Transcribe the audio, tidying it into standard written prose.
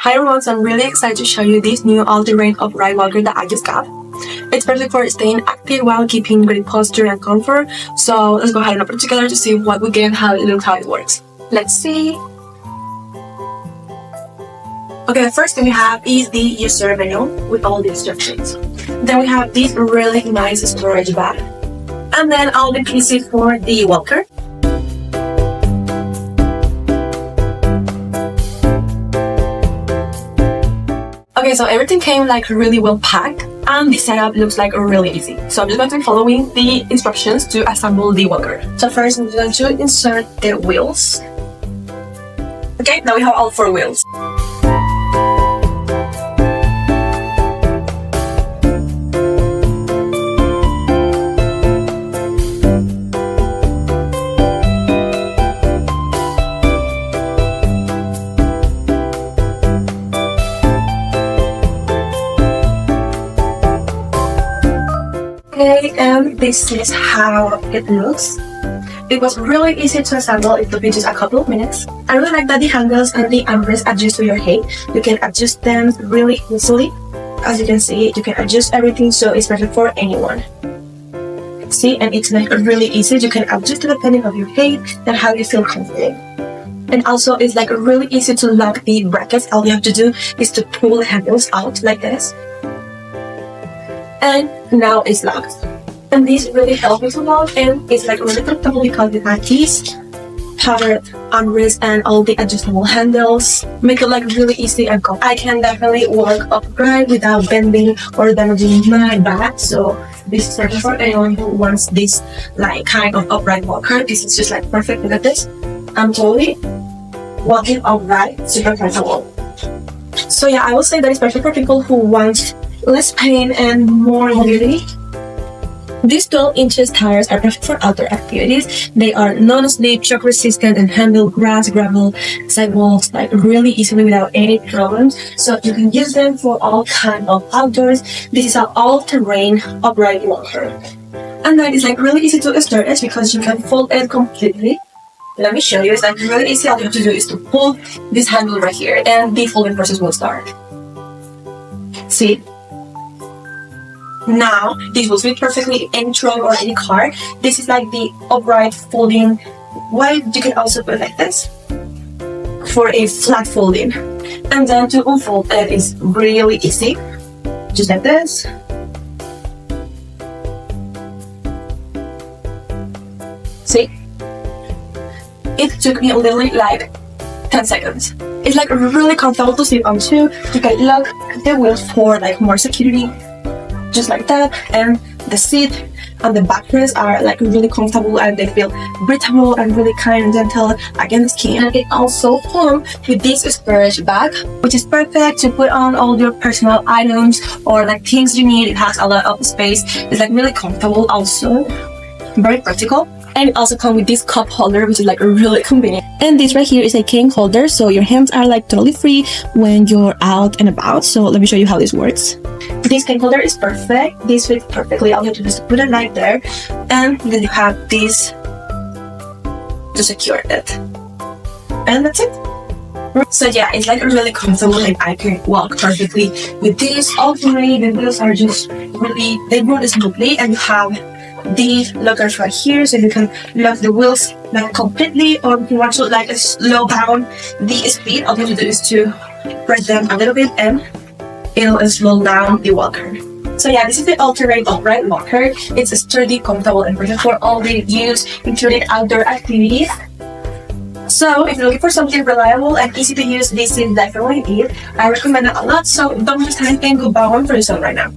Hi everyone, so I'm really excited to show you this new all-terrain upright walker that I just got. It's perfect for staying active while keeping great posture and comfort. So let's go ahead and open it together to see what we get, how it looks, how it works. Let's see. Okay, the first thing we have is the user manual with all the instructions. Then we have this really nice storage bag. And then all the pieces for the walker. Okay, so everything came like really well packed and the setup looks like really easy. So I'm just going to be following the instructions to assemble the walker. So first I'm going to insert the wheels. Okay, now we have all 4 wheels. Okay, and this is how it looks. It was really easy to assemble. It took me just a couple of minutes. I really like that the handles and the armrests adjust to your height. You can adjust them really easily. As you can see, you can adjust everything, so it's perfect for anyone. See, and it's like really easy. You can adjust it depending on your height and how you feel comfortable. And also, it's like really easy to lock the brackets. All you have to do is to pull the handles out like this. And now it's locked. And this really helps me to lock, and it's like really comfortable because it has these powered armrests and all the adjustable handles. Make it like really easy and comfortable. I can definitely walk upright without bending or damaging my back. So this is perfect for anyone who wants this like kind of upright walker. This is just like perfect. Look at this. I'm totally walking upright, super comfortable. So yeah, I would say that it's perfect for people who want less pain and more mobility. These 12 inches tires are perfect for outdoor activities. They are non-slip, shock resistant, and handle grass, gravel, sidewalks like really easily without any problems. So you can use them for all kinds of outdoors. This is an all-terrain upright walker. And then it's like really easy to start it because you can fold it completely. Let me show you. It's like really easy. All you have to do is to pull this handle right here and the folding process will start. See? Now, this will fit perfectly in any truck or any car. This is like the upright folding way. You can also put it like this for a flat folding. And then to unfold it is really easy. Just like this. See? It took me literally like 10 seconds. It's like really comfortable to sit on too. You can lock the wheels for like more security. Just like that, and the seat and the backrest are like really comfortable and they feel breathable and really kind and gentle against the skin. And it also comes with this storage bag, which is perfect to put on all your personal items or like things you need. It has a lot of space. It's like really comfortable, also very practical. And it also comes with this cup holder, which is like really convenient. And this right here is a cane holder, so your hands are like totally free when you're out and about. So let me show you how this works. This cane holder is perfect. This fits perfectly. All you have to do is to put it right there, and then you have this to secure it. And that's it. So yeah, it's like really comfortable and I can walk perfectly with this. All 3 the wheels are just really, they move smoothly, and you have these lockers right here, so you can lock the wheels like completely, or if you want to like slow down the speed, all you have to do is to press them a little bit and it'll slow down the walker. So yeah, this is the all-terrain upright walker. It's sturdy, comfortable, and perfect for all the use, including outdoor activities. So if you're looking for something reliable and easy to use, this is definitely it. I recommend it a lot, so don't waste time and go buy one for yourself right now.